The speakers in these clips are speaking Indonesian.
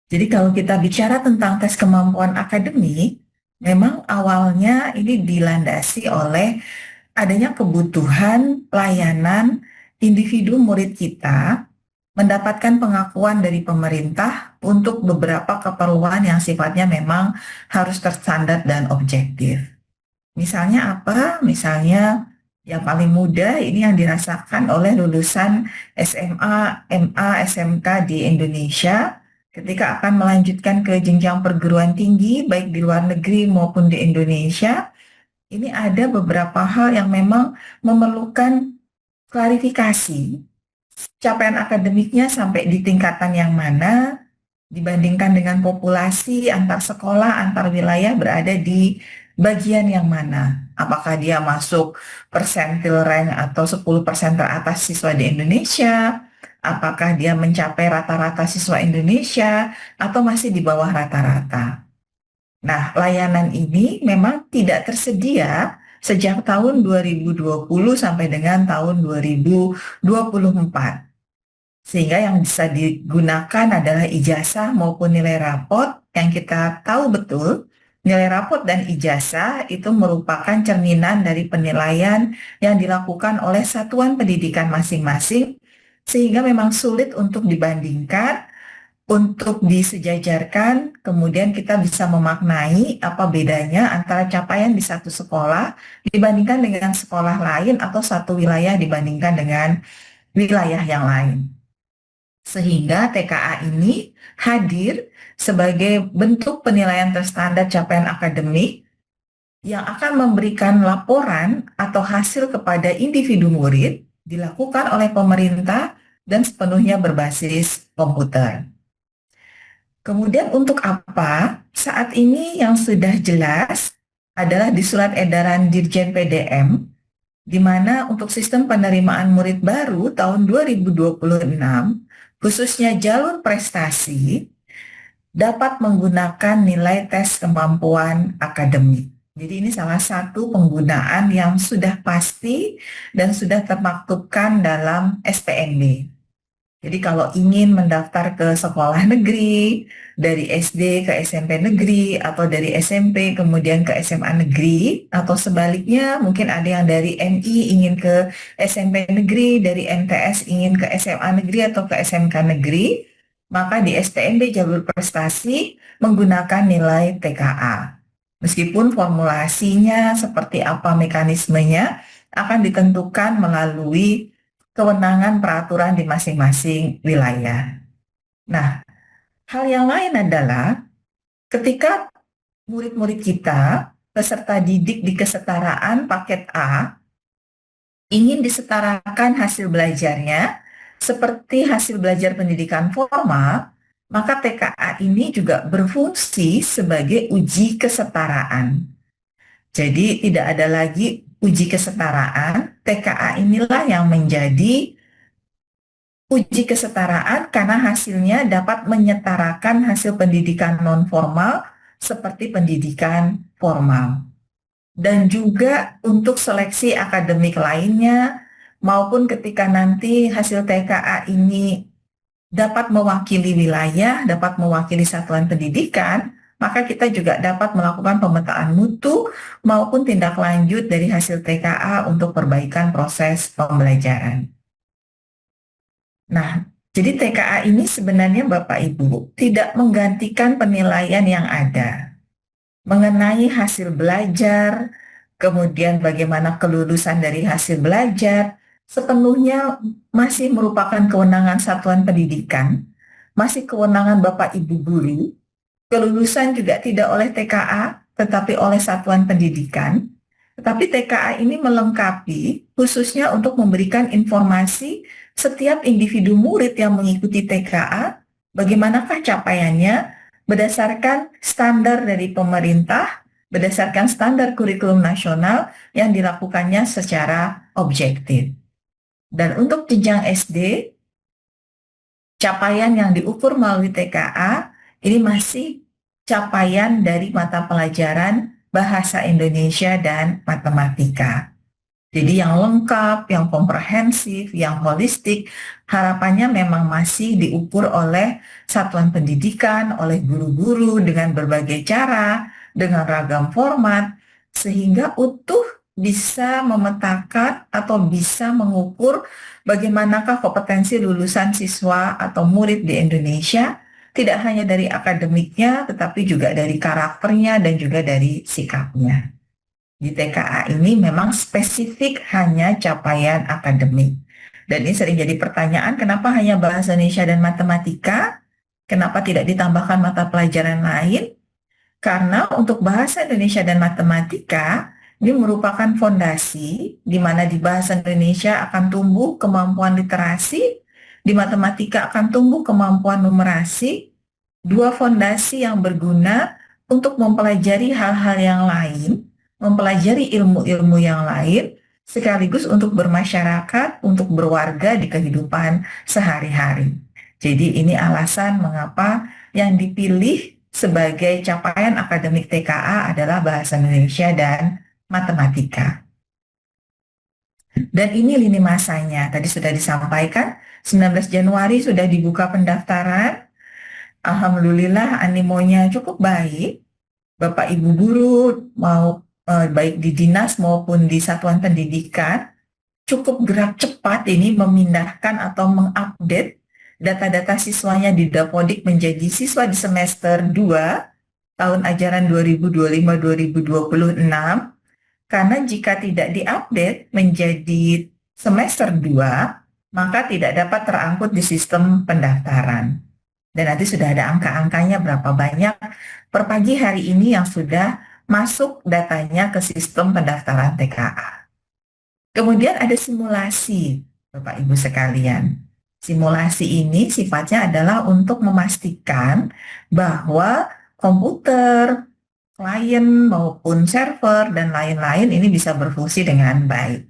Jadi kalau kita bicara tentang tes kemampuan akademik, memang awalnya ini dilandasi oleh adanya kebutuhan pelayanan individu murid kita mendapatkan pengakuan dari pemerintah untuk beberapa keperluan yang sifatnya memang harus terstandar dan objektif. Misalnya apa? Misalnya yang paling mudah ini yang dirasakan oleh lulusan SMA, MA, SMK di Indonesia ketika akan melanjutkan ke jenjang perguruan tinggi baik di luar negeri maupun di Indonesia. Ini ada beberapa hal yang memang memerlukan klarifikasi capaian akademiknya sampai di tingkatan yang mana dibandingkan dengan populasi antar sekolah, antar wilayah berada di bagian yang mana. Apakah dia masuk persentil rank atau 10% teratas siswa di Indonesia, apakah dia mencapai rata-rata siswa Indonesia, atau masih di bawah rata-rata. Nah, layanan ini memang tidak tersedia sejak tahun 2020 sampai dengan tahun 2024. Sehingga yang bisa digunakan adalah ijazah maupun nilai rapot yang kita tahu betul nilai rapot dan ijazah itu merupakan cerminan dari penilaian yang dilakukan oleh satuan pendidikan masing-masing sehingga memang sulit untuk dibandingkan, untuk disejajarkan, kemudian kita bisa memaknai apa bedanya antara capaian di satu sekolah dibandingkan dengan sekolah lain atau satu wilayah dibandingkan dengan wilayah yang lain. Sehingga TKA ini hadir sebagai bentuk penilaian terstandar capaian akademik yang akan memberikan laporan atau hasil kepada individu murid dilakukan oleh pemerintah dan sepenuhnya berbasis komputer. Kemudian untuk apa? Saat ini yang sudah jelas adalah di surat edaran Dirjen PDM, di mana untuk sistem penerimaan murid baru tahun 2026, khususnya jalur prestasi, dapat menggunakan nilai tes kemampuan akademik. Jadi ini salah satu penggunaan yang sudah pasti dan sudah termaktubkan dalam SPNB. Jadi kalau ingin mendaftar ke sekolah negeri, dari SD ke SMP negeri, atau dari SMP kemudian ke SMA negeri, atau sebaliknya mungkin ada yang dari MI ingin ke SMP negeri, dari MTS ingin ke SMA negeri atau ke SMK negeri, maka di SPNB jalur prestasi menggunakan nilai TKA. Meskipun formulasinya seperti apa mekanismenya akan ditentukan melalui kewenangan peraturan di masing-masing wilayah. Nah, hal yang lain adalah ketika murid-murid kita, peserta didik di kesetaraan paket A, ingin disetarakan hasil belajarnya seperti hasil belajar pendidikan formal, maka TKA ini juga berfungsi sebagai uji kesetaraan. Jadi tidak ada lagi uji kesetaraan, TKA inilah yang menjadi uji kesetaraan karena hasilnya dapat menyetarakan hasil pendidikan non-formal seperti pendidikan formal. Dan juga untuk seleksi akademik lainnya, maupun ketika nanti hasil TKA ini dapat mewakili wilayah, dapat mewakili satuan pendidikan, maka kita juga dapat melakukan pemetaan mutu maupun tindak lanjut dari hasil TKA untuk perbaikan proses pembelajaran. Nah, jadi TKA ini sebenarnya Bapak Ibu tidak menggantikan penilaian yang ada mengenai hasil belajar, kemudian bagaimana kelulusan dari hasil belajar, sepenuhnya masih merupakan kewenangan satuan pendidikan, masih kewenangan Bapak Ibu guru, kelulusan juga tidak oleh TKA, tetapi oleh satuan pendidikan. Tetapi TKA ini melengkapi khususnya untuk memberikan informasi setiap individu murid yang mengikuti TKA, bagaimanakah capaiannya berdasarkan standar dari pemerintah, berdasarkan standar kurikulum nasional yang dilakukannya secara objektif. Dan untuk jenjang SD, capaian yang diukur melalui TKA ini masih capaian dari mata pelajaran bahasa Indonesia dan matematika. Jadi yang lengkap, yang komprehensif, yang holistik, harapannya memang masih diukur oleh satuan pendidikan, oleh guru-guru dengan berbagai cara, dengan ragam format, sehingga utuh bisa memetakan atau bisa mengukur bagaimanakah kompetensi lulusan siswa atau murid di Indonesia, tidak hanya dari akademiknya, tetapi juga dari karakternya dan juga dari sikapnya. Di TKA ini memang spesifik hanya capaian akademik. Dan ini sering jadi pertanyaan, kenapa hanya bahasa Indonesia dan matematika? Kenapa tidak ditambahkan mata pelajaran lain? Karena untuk bahasa Indonesia dan matematika, ini merupakan fondasi di mana di bahasa Indonesia akan tumbuh kemampuan literasi, di matematika akan tumbuh kemampuan numerasi, dua fondasi yang berguna untuk mempelajari hal-hal yang lain, mempelajari ilmu-ilmu yang lain, sekaligus untuk bermasyarakat, untuk berwarga di kehidupan sehari-hari. Jadi ini alasan mengapa yang dipilih sebagai capaian akademik TKA adalah bahasa Indonesia dan matematika. Dan ini lini masanya, tadi sudah disampaikan, 19 Januari sudah dibuka pendaftaran. Alhamdulillah animonya cukup baik. Bapak Ibu guru mau baik di dinas maupun di satuan pendidikan cukup gerak cepat ini memindahkan atau mengupdate data-data siswanya di Dapodik menjadi siswa di semester 2 tahun ajaran 2025-2026, karena jika tidak diupdate menjadi semester 2 maka tidak dapat terangkut di sistem pendaftaran. Dan nanti sudah ada angka-angkanya berapa banyak per pagi hari ini yang sudah masuk datanya ke sistem pendaftaran TKA. Kemudian ada simulasi, Bapak Ibu sekalian. Simulasi ini sifatnya adalah untuk memastikan bahwa komputer, klien maupun server dan lain-lain ini bisa berfungsi dengan baik.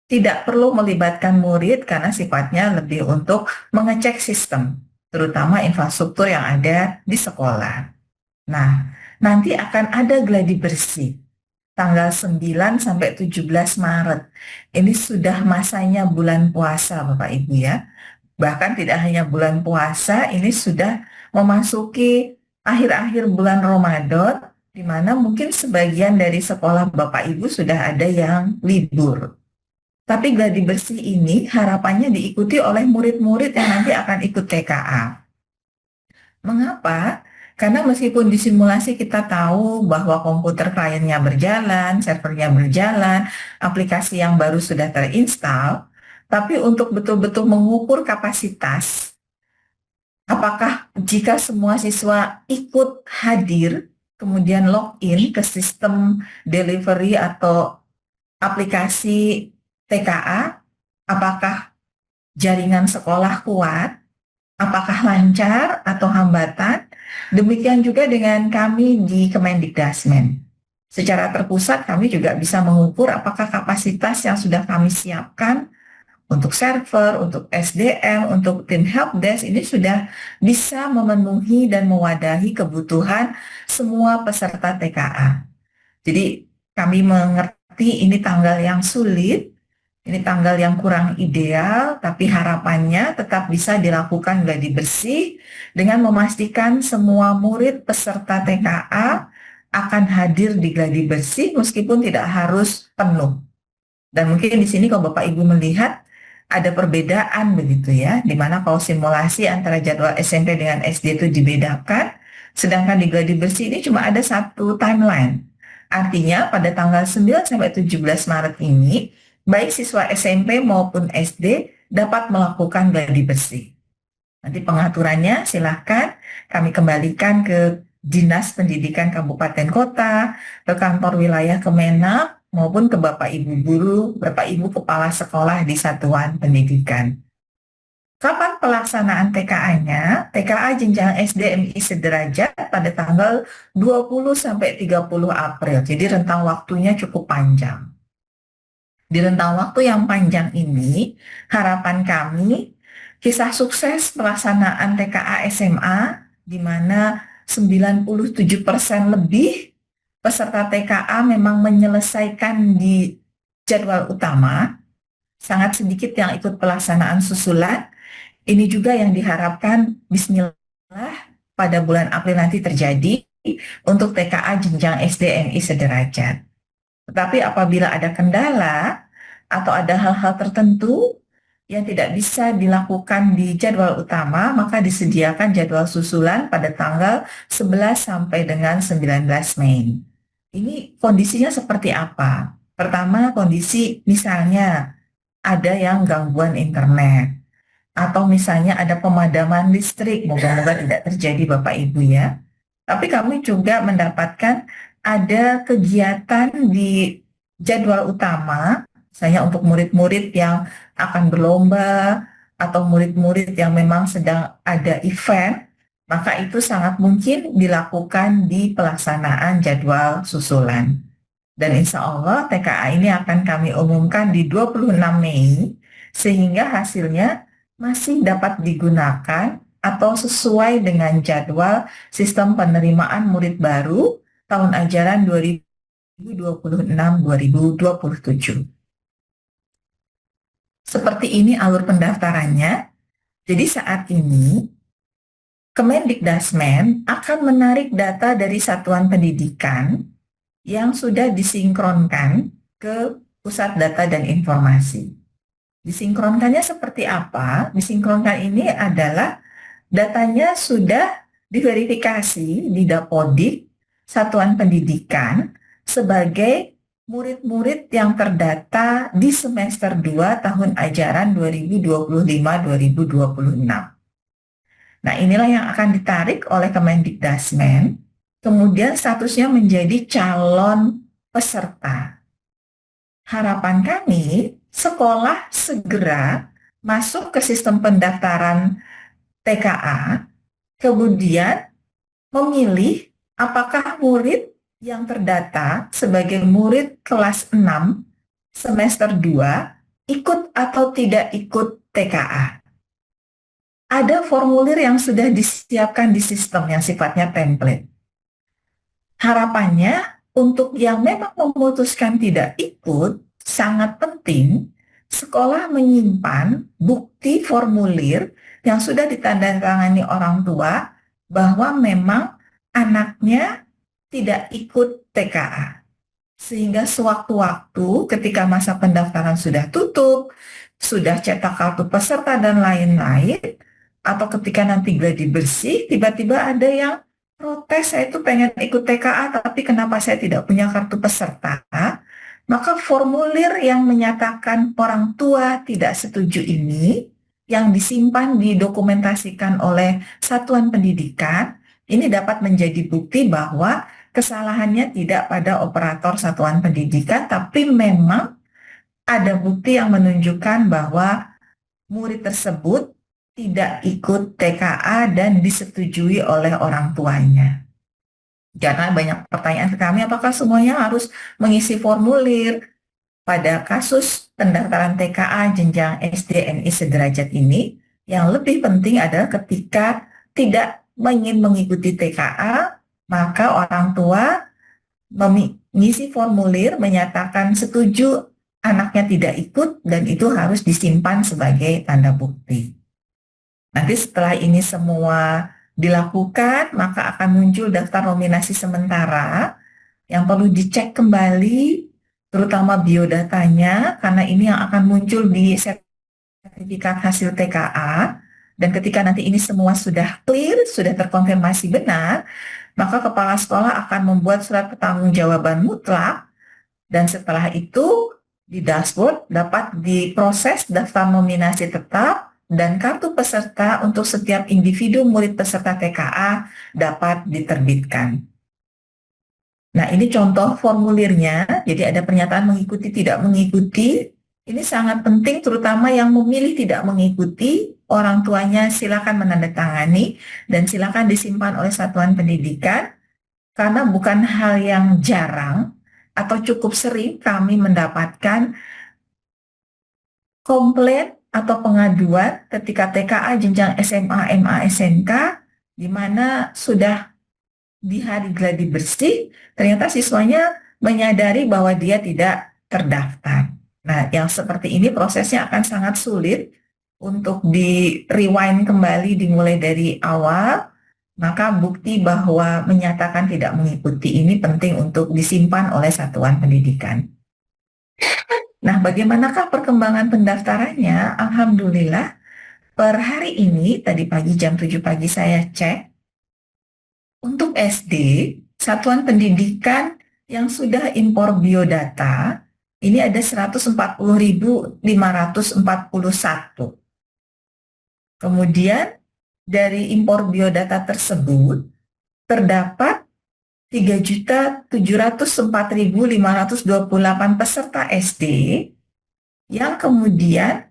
Tidak perlu melibatkan murid karena sifatnya lebih untuk mengecek sistem, terutama infrastruktur yang ada di sekolah. Nah, nanti akan ada gladi bersih tanggal 9 sampai 17 Maret. Ini sudah masanya bulan puasa, Bapak Ibu ya. Bahkan tidak hanya bulan puasa, ini sudah memasuki akhir-akhir bulan Ramadan, di mana mungkin sebagian dari sekolah Bapak Ibu sudah ada yang libur. Tapi gladi bersih ini harapannya diikuti oleh murid-murid yang nanti akan ikut TKA. Mengapa? Karena meskipun di simulasi kita tahu bahwa komputer kliennya berjalan, servernya berjalan, aplikasi yang baru sudah terinstal, tapi untuk betul-betul mengukur kapasitas, apakah jika semua siswa ikut hadir, kemudian login ke sistem delivery atau aplikasi TKA, apakah jaringan sekolah kuat, apakah lancar atau hambatan? Demikian juga dengan kami di Kemendikdasmen. Secara terpusat kami juga bisa mengukur apakah kapasitas yang sudah kami siapkan untuk server, untuk SDM, untuk tim helpdesk ini sudah bisa memenuhi dan mewadahi kebutuhan semua peserta TKA. Jadi kami mengerti ini tanggal yang sulit, ini tanggal yang kurang ideal, tapi harapannya tetap bisa dilakukan gladi bersih dengan memastikan semua murid peserta TKA akan hadir di gladi bersih meskipun tidak harus penuh. Dan mungkin di sini kalau Bapak Ibu melihat ada perbedaan begitu ya, di mana kalau simulasi antara jadwal SMP dengan SD itu dibedakan, sedangkan di gladi bersih ini cuma ada satu timeline. Artinya pada tanggal 9 sampai 17 Maret ini, baik siswa SMP maupun SD dapat melakukan gladi bersih. Nanti pengaturannya silahkan kami kembalikan ke Dinas Pendidikan Kabupaten Kota, ke kantor wilayah Kemenak, maupun ke Bapak Ibu guru, Bapak Ibu kepala sekolah di satuan pendidikan. Kapan pelaksanaan TKA-nya? TKA jenjang SD MI sederajat pada tanggal 20 sampai 30 April. Jadi rentang waktunya cukup panjang. Di rentang waktu yang panjang ini, harapan kami kisah sukses pelaksanaan TKA SMA di mana 97% lebih peserta TKA memang menyelesaikan di jadwal utama, sangat sedikit yang ikut pelaksanaan susulan. Ini juga yang diharapkan bismillah pada bulan April nanti terjadi untuk TKA jenjang SDNI sederajat. Tetapi apabila ada kendala atau ada hal-hal tertentu yang tidak bisa dilakukan di jadwal utama, maka disediakan jadwal susulan pada tanggal 11 sampai dengan 19 Mei. Ini kondisinya seperti apa? Pertama, kondisi misalnya ada yang gangguan internet, atau misalnya ada pemadaman listrik, moga-moga tidak terjadi Bapak Ibu ya. Tapi kami juga mendapatkan ada kegiatan di jadwal utama, misalnya untuk murid-murid yang akan berlomba atau murid-murid yang memang sedang ada event, maka itu sangat mungkin dilakukan di pelaksanaan jadwal susulan. Dan insya Allah TKA ini akan kami umumkan di 26 Mei, sehingga hasilnya masih dapat digunakan atau sesuai dengan jadwal sistem penerimaan murid baru tahun ajaran 2026-2027. Seperti ini alur pendaftarannya. Jadi saat ini Kemendikdasmen akan menarik data dari satuan pendidikan yang sudah disinkronkan ke pusat data dan informasi. Disinkronkannya seperti apa? Disinkronkan ini adalah datanya sudah diverifikasi di Dapodik Satuan Pendidikan sebagai murid-murid yang terdata di semester 2 tahun ajaran 2025-2026. Nah, inilah yang akan ditarik oleh Kemendikdasmen, kemudian statusnya menjadi calon peserta. Harapan kami, sekolah segera masuk ke sistem pendaftaran TKA, kemudian memilih apakah murid yang terdata sebagai murid kelas 6 semester 2 ikut atau tidak ikut TKA. Ada formulir yang sudah disiapkan di sistem yang sifatnya template. Harapannya untuk yang memang memutuskan tidak ikut, sangat penting sekolah menyimpan bukti formulir yang sudah ditandatangani orang tua bahwa memang anaknya tidak ikut TKA. Sehingga sewaktu-waktu ketika masa pendaftaran sudah tutup, sudah cetak kartu peserta dan lain-lain, atau ketika nanti gladi bersih, tiba-tiba ada yang protes, saya itu pengen ikut TKA, tapi kenapa saya tidak punya kartu peserta? Maka formulir yang menyatakan orang tua tidak setuju ini, yang disimpan, didokumentasikan oleh satuan pendidikan, ini dapat menjadi bukti bahwa kesalahannya tidak pada operator satuan pendidikan, tapi memang ada bukti yang menunjukkan bahwa murid tersebut tidak ikut TKA dan disetujui oleh orang tuanya. Karena banyak pertanyaan ke kami, apakah semuanya harus mengisi formulir? Pada kasus pendaftaran TKA jenjang SDNI sederajat ini, yang lebih penting adalah ketika tidak ingin mengikuti TKA, maka orang tua mengisi formulir menyatakan setuju anaknya tidak ikut, dan itu harus disimpan sebagai tanda bukti. Nanti setelah ini semua dilakukan, maka akan muncul daftar nominasi sementara yang perlu dicek kembali, terutama biodatanya, karena ini yang akan muncul di sertifikat hasil TKA. Dan ketika nanti ini semua sudah clear, sudah terkonfirmasi benar, maka kepala sekolah akan membuat surat pertanggungjawaban mutlak, dan setelah itu di dashboard dapat diproses daftar nominasi tetap, dan kartu peserta untuk setiap individu murid peserta TKA dapat diterbitkan. Nah, ini contoh formulirnya, jadi ada pernyataan mengikuti, tidak mengikuti. Ini sangat penting, terutama yang memilih tidak mengikuti, orang tuanya silakan menandatangani dan silakan disimpan oleh satuan pendidikan, karena bukan hal yang jarang atau cukup sering kami mendapatkan komplain atau pengaduan ketika TKA jenjang SMA, MA, SMK, di mana sudah di hari gladi bersih, ternyata siswanya menyadari bahwa dia tidak terdaftar. Nah, yang seperti ini prosesnya akan sangat sulit untuk di rewind kembali dimulai dari awal, maka bukti bahwa menyatakan tidak mengikuti ini penting untuk disimpan oleh satuan pendidikan. Nah, bagaimanakah perkembangan pendaftarannya? Alhamdulillah, per hari ini, tadi pagi jam 7 pagi saya cek, untuk SD, satuan pendidikan yang sudah impor biodata, ini ada 140.541. Kemudian dari impor biodata tersebut terdapat 3.704.528 peserta SD yang kemudian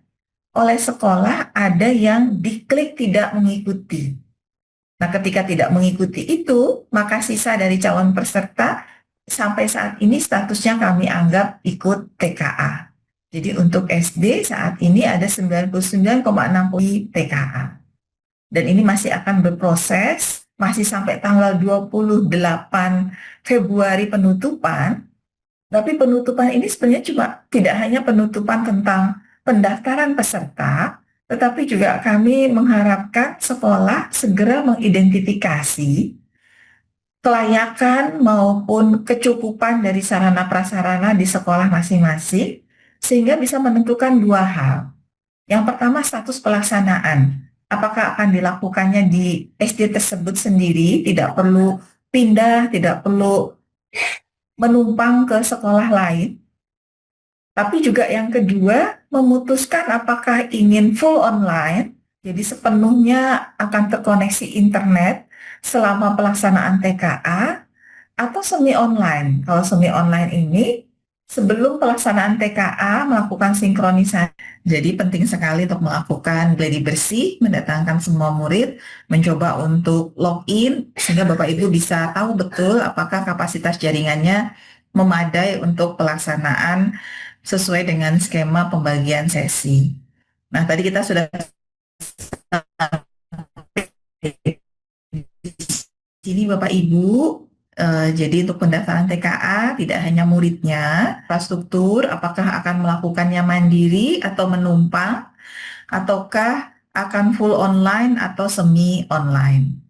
oleh sekolah ada yang diklik tidak mengikuti. Nah, ketika tidak mengikuti itu, maka sisa dari calon peserta sampai saat ini statusnya kami anggap ikut TKA. Jadi untuk SD saat ini ada 99,60 TKA. Dan ini masih akan berproses, masih sampai tanggal 28 Februari penutupan. Tapi penutupan ini sebenarnya cuma tidak hanya penutupan tentang pendaftaran peserta, tetapi juga kami mengharapkan sekolah segera mengidentifikasi kelayakan maupun kecukupan dari sarana prasarana di sekolah masing-masing, sehingga bisa menentukan dua hal. Yang pertama, status pelaksanaan. Apakah akan dilakukannya di SD tersebut sendiri, tidak perlu pindah, tidak perlu menumpang ke sekolah lain. Tapi juga yang kedua, memutuskan apakah ingin full online, jadi sepenuhnya akan terkoneksi internet selama pelaksanaan TKA, atau semi online. Kalau semi online ini, sebelum pelaksanaan TKA melakukan sinkronisasi. Jadi penting sekali untuk melakukan gladi bersih, mendatangkan semua murid, mencoba untuk login, sehingga Bapak Ibu bisa tahu betul apakah kapasitas jaringannya memadai untuk pelaksanaan sesuai dengan skema pembagian sesi. Nah, tadi kita sudah di sini Bapak Ibu, jadi untuk pendaftaran TKA tidak hanya muridnya, infrastruktur, apakah akan melakukannya mandiri atau menumpang, ataukah akan full online atau semi online.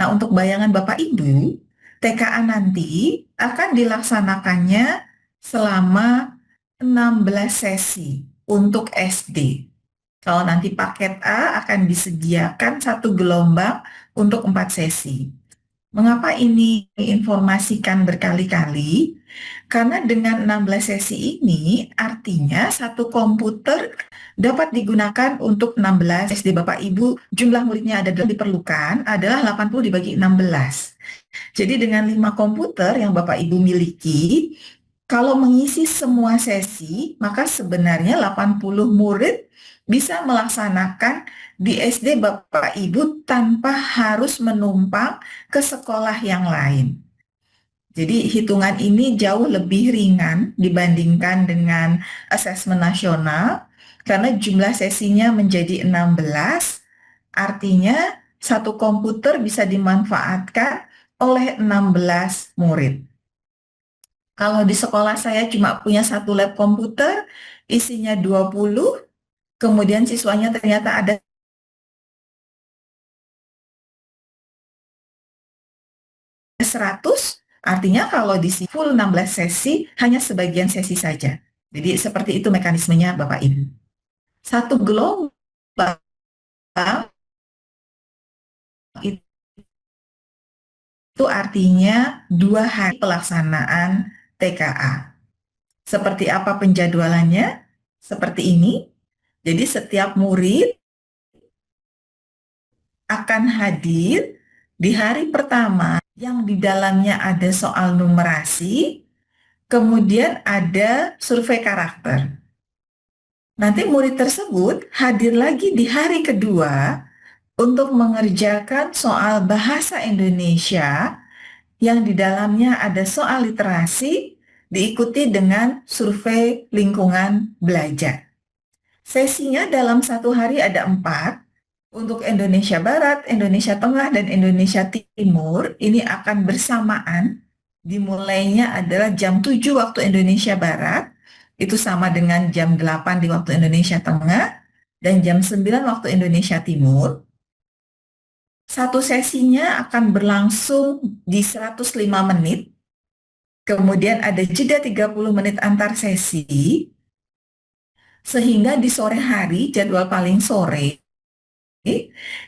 Nah, untuk bayangan Bapak Ibu, TKA nanti akan dilaksanakannya selama 16 sesi untuk SD. Kalau nanti paket A akan disediakan satu gelombang untuk 4 sesi. Mengapa ini diinformasikan berkali-kali? Karena dengan 16 sesi ini artinya satu komputer dapat digunakan untuk 16 SD Bapak Ibu. Jumlah muridnya ada diperlukan adalah 80 dibagi 16. Jadi dengan 5 komputer yang Bapak Ibu miliki, kalau mengisi semua sesi, maka sebenarnya 80 murid bisa melaksanakan di SD Bapak Ibu tanpa harus menumpang ke sekolah yang lain. Jadi hitungan ini jauh lebih ringan dibandingkan dengan asesmen nasional karena jumlah sesinya menjadi 16, artinya satu komputer bisa dimanfaatkan oleh 16 murid. Kalau di sekolah saya cuma punya satu lab komputer, isinya 20, kemudian siswanya ternyata ada 100, artinya kalau di full 16 sesi, hanya sebagian sesi saja. Jadi seperti itu mekanismenya Bapak Ibu. Satu gelombang itu artinya 2 hari pelaksanaan TKA. Seperti apa penjadwalannya? Seperti ini. Jadi setiap murid akan hadir di hari pertama yang di dalamnya ada soal numerasi, kemudian ada survei karakter. Nanti murid tersebut hadir lagi di hari kedua untuk mengerjakan soal bahasa Indonesia yang di dalamnya ada soal literasi diikuti dengan survei lingkungan belajar. Sesinya dalam satu hari ada 4. Untuk Indonesia Barat, Indonesia Tengah, dan Indonesia Timur, ini akan bersamaan. Dimulainya adalah jam 7 waktu Indonesia Barat itu sama dengan jam 8 di waktu Indonesia Tengah dan jam 9 waktu Indonesia Timur. Satu sesinya akan berlangsung di 105 menit, kemudian ada jeda 30 menit antar sesi, sehingga di sore hari, jadwal paling sore,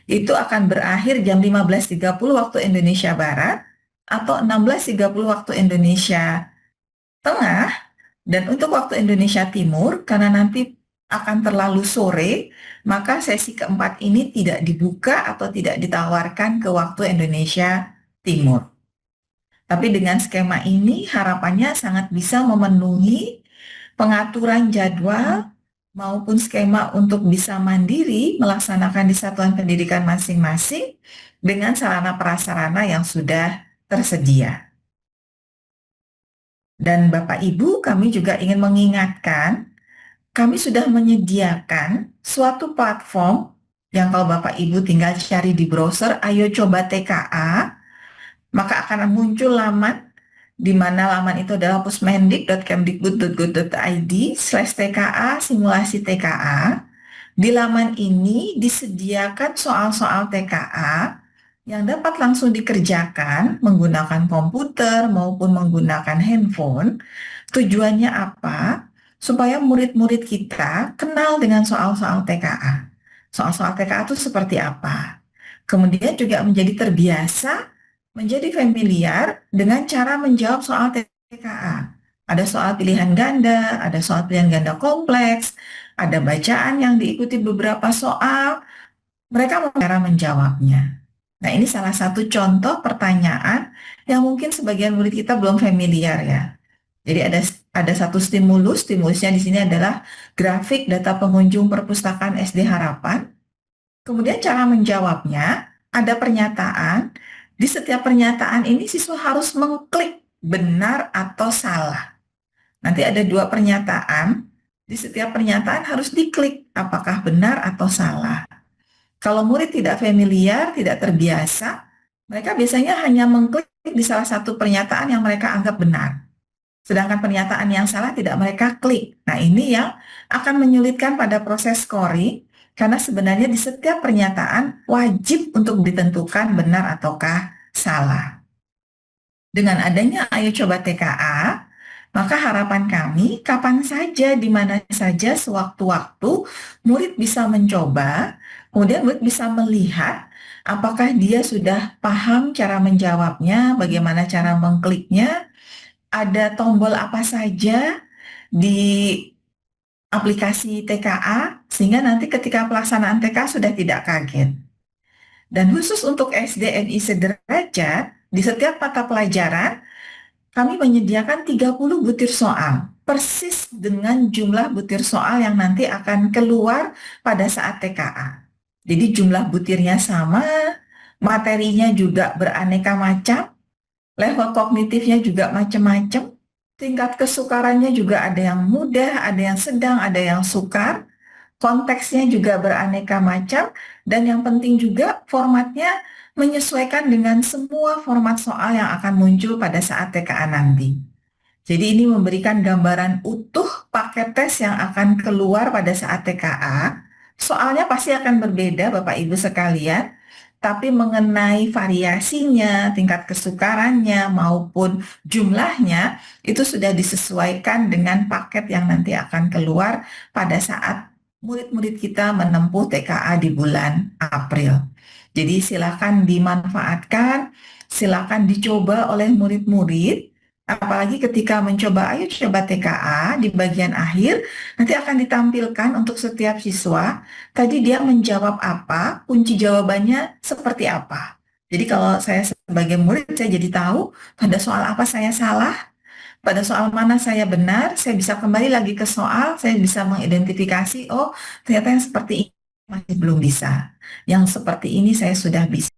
itu akan berakhir jam 15.30 waktu Indonesia Barat atau 16.30 waktu Indonesia Tengah. Dan untuk waktu Indonesia Timur, karena nanti akan terlalu sore, maka sesi keempat ini tidak dibuka atau tidak ditawarkan ke waktu Indonesia Timur. Tapi dengan skema ini harapannya sangat bisa memenuhi pengaturan jadwal maupun skema untuk bisa mandiri melaksanakan di satuan pendidikan masing-masing dengan sarana prasarana yang sudah tersedia. Dan Bapak Ibu, kami juga ingin mengingatkan, kami sudah menyediakan suatu platform yang kalau Bapak Ibu tinggal cari di browser, ayo coba TKA, maka akan muncul laman di mana laman itu adalah pusmendik.kemdikbud.go.id/TKA simulasi TKA. Di laman ini disediakan soal-soal TKA yang dapat langsung dikerjakan menggunakan komputer maupun menggunakan handphone. Tujuannya apa? Supaya murid-murid kita kenal dengan soal-soal TKA. Soal-soal TKA itu seperti apa? Kemudian juga menjadi terbiasa, menjadi familiar dengan cara menjawab soal TKA. Ada soal pilihan ganda, ada soal pilihan ganda kompleks, ada bacaan yang diikuti beberapa soal, mereka mau cara menjawabnya. Nah, ini salah satu contoh pertanyaan yang mungkin sebagian murid kita belum familiar ya. Jadi ada satu stimulusnya di sini adalah grafik data pengunjung perpustakaan SD Harapan. Kemudian cara menjawabnya, ada pernyataan. Di setiap pernyataan ini siswa harus mengklik benar atau salah. Nanti ada dua pernyataan. Di setiap pernyataan harus diklik apakah benar atau salah. Kalau murid tidak familiar, tidak terbiasa, mereka biasanya hanya mengklik di salah satu pernyataan yang mereka anggap benar. Sedangkan pernyataan yang salah tidak mereka klik. Nah, ini yang akan menyulitkan pada proses scoring, karena sebenarnya di setiap pernyataan wajib untuk ditentukan benar ataukah salah. Dengan adanya Ayo Coba TKA, maka harapan kami kapan saja, di mana saja, sewaktu-waktu murid bisa mencoba, kemudian murid bisa melihat apakah dia sudah paham cara menjawabnya, bagaimana cara mengkliknya, ada tombol apa saja di aplikasi TKA, sehingga nanti ketika pelaksanaan TKA sudah tidak kaget. Dan khusus untuk SDNI sederajat, di setiap mata pelajaran, kami menyediakan 30 butir soal, persis dengan jumlah butir soal yang nanti akan keluar pada saat TKA. Jadi jumlah butirnya sama, materinya juga beraneka macam, level kognitifnya juga macam-macam, tingkat kesukarannya juga ada yang mudah, ada yang sedang, ada yang sukar, konteksnya juga beraneka macam, dan yang penting juga formatnya menyesuaikan dengan semua format soal yang akan muncul pada saat TKA nanti. Jadi ini memberikan gambaran utuh paket tes yang akan keluar pada saat TKA. Soalnya pasti akan berbeda Bapak Ibu sekalian, tapi mengenai variasinya, tingkat kesukarannya maupun jumlahnya itu sudah disesuaikan dengan paket yang nanti akan keluar pada saat murid-murid kita menempuh TKA di bulan April. Jadi silakan dimanfaatkan, silakan dicoba oleh murid-murid, apalagi ketika mencoba Ayo Coba TKA di bagian akhir, nanti akan ditampilkan untuk setiap siswa, tadi dia menjawab apa, kunci jawabannya seperti apa. Jadi kalau saya sebagai murid, saya jadi tahu pada soal apa saya salah, pada soal mana saya benar, saya bisa kembali lagi ke soal, saya bisa mengidentifikasi, oh ternyata yang seperti ini masih belum bisa, yang seperti ini saya sudah bisa.